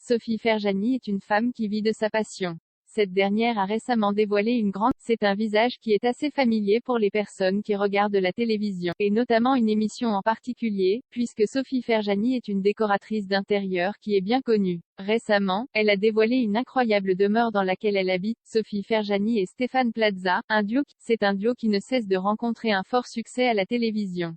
Sophie Ferjani est une femme qui vit de sa passion. Cette dernière a récemment dévoilé une grande. C'est un visage qui est assez familier pour les personnes qui regardent la télévision, et notamment une émission en particulier, puisque Sophie Ferjani est une décoratrice d'intérieur qui est bien connue. Récemment, elle a dévoilé une incroyable demeure dans laquelle elle habite. Sophie Ferjani et Stéphane Plaza, c'est un duo qui ne cesse de rencontrer un fort succès à la télévision.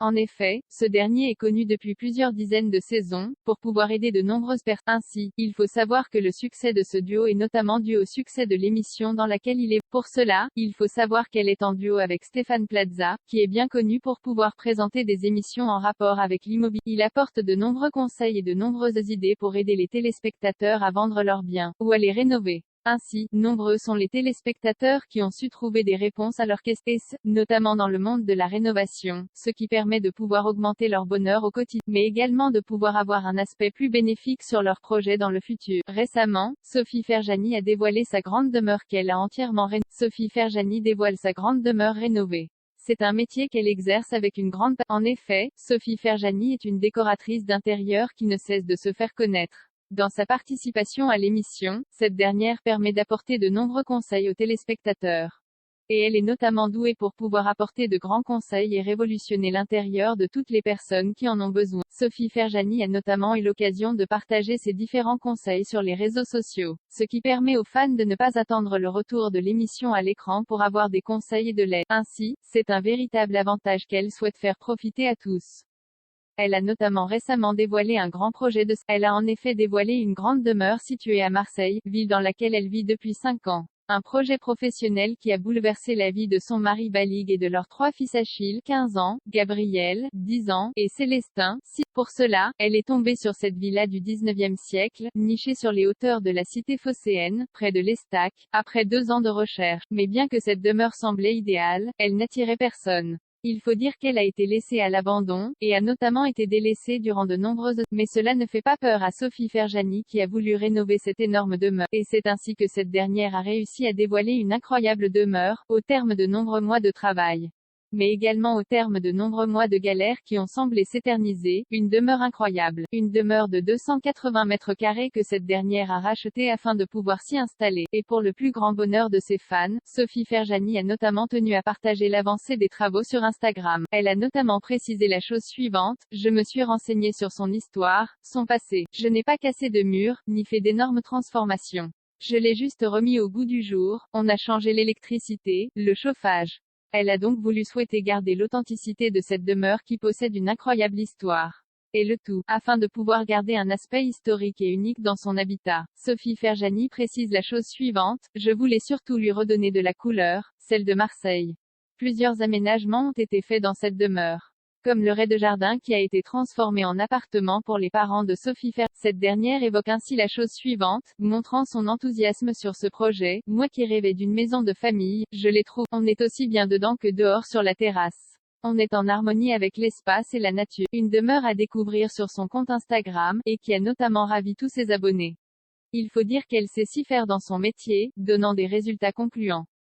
En effet, ce dernier est connu depuis plusieurs dizaines de saisons, pour pouvoir aider de nombreuses personnes. Ainsi, il faut savoir que le succès de ce duo est notamment dû au succès de l'émission dans laquelle il est. Pour cela, il faut savoir qu'elle est en duo avec Stéphane Plaza, qui est bien connu pour pouvoir présenter des émissions en rapport avec l'immobilier. Il apporte de nombreux conseils et de nombreuses idées pour aider les téléspectateurs à vendre leurs biens, ou à les rénover. Ainsi, nombreux sont les téléspectateurs qui ont su trouver des réponses à leurs questions, notamment dans le monde de la rénovation, ce qui permet de pouvoir augmenter leur bonheur au quotidien, mais également de pouvoir avoir un aspect plus bénéfique sur leurs projets dans le futur. Récemment, Sophie Ferjani a dévoilé sa grande demeure qu'elle a entièrement rénovée. Sophie Ferjani dévoile sa grande demeure rénovée. C'est un métier qu'elle exerce avec une grande passion. En effet, Sophie Ferjani est une décoratrice d'intérieur qui ne cesse de se faire connaître. Dans sa participation à l'émission, cette dernière permet d'apporter de nombreux conseils aux téléspectateurs. Et elle est notamment douée pour pouvoir apporter de grands conseils et révolutionner l'intérieur de toutes les personnes qui en ont besoin. Sophie Ferjani a notamment eu l'occasion de partager ses différents conseils sur les réseaux sociaux, ce qui permet aux fans de ne pas attendre le retour de l'émission à l'écran pour avoir des conseils et de l'aide. Ainsi, c'est un véritable avantage qu'elle souhaite faire profiter à tous. Elle a notamment récemment dévoilé un grand projet de. Elle a en effet dévoilé une grande demeure située à Marseille, ville dans laquelle elle vit depuis 5 ans. Un projet professionnel qui a bouleversé la vie de son mari Balig et de leurs 3 fils Achille, 15 ans, Gabriel, 10 ans, et Célestin, 6. Pour cela, elle est tombée sur cette villa du 19e siècle, nichée sur les hauteurs de la cité phocéenne, près de l'Estac, après 2 ans de recherche. Mais bien que cette demeure semblait idéale, elle n'attirait personne. Il faut dire qu'elle a été laissée à l'abandon, et a notamment été délaissée durant de nombreuses. Mais cela ne fait pas peur à Sophie Ferjani qui a voulu rénover cette énorme demeure. Et c'est ainsi que cette dernière a réussi à dévoiler une incroyable demeure, au terme de nombreux mois de travail. Mais également au terme de nombreux mois de galères qui ont semblé s'éterniser, une demeure incroyable. Une demeure de 280 mètres carrés que cette dernière a rachetée afin de pouvoir s'y installer. Et pour le plus grand bonheur de ses fans, Sophie Ferjani a notamment tenu à partager l'avancée des travaux sur Instagram. Elle a notamment précisé la chose suivante: je me suis renseignée sur son histoire, son passé. Je n'ai pas cassé de mur, ni fait d'énormes transformations. Je l'ai juste remis au goût du jour, on a changé l'électricité, le chauffage. Elle a donc voulu souhaiter garder l'authenticité de cette demeure qui possède une incroyable histoire. Et le tout, afin de pouvoir garder un aspect historique et unique dans son habitat. Sophie Ferjani précise la chose suivante: je voulais surtout lui redonner de la couleur, celle de Marseille. Plusieurs aménagements ont été faits dans cette demeure. Comme le rez-de-jardin qui a été transformé en appartement pour les parents de Sophie Ferjani. Cette dernière évoque ainsi la chose suivante, montrant son enthousiasme sur ce projet: moi qui rêvais d'une maison de famille, je les trouve. On est aussi bien dedans que dehors sur la terrasse. On est en harmonie avec l'espace et la nature. Une demeure à découvrir sur son compte Instagram, et qui a notamment ravi tous ses abonnés. Il faut dire qu'elle sait s'y faire dans son métier, donnant des résultats concluants.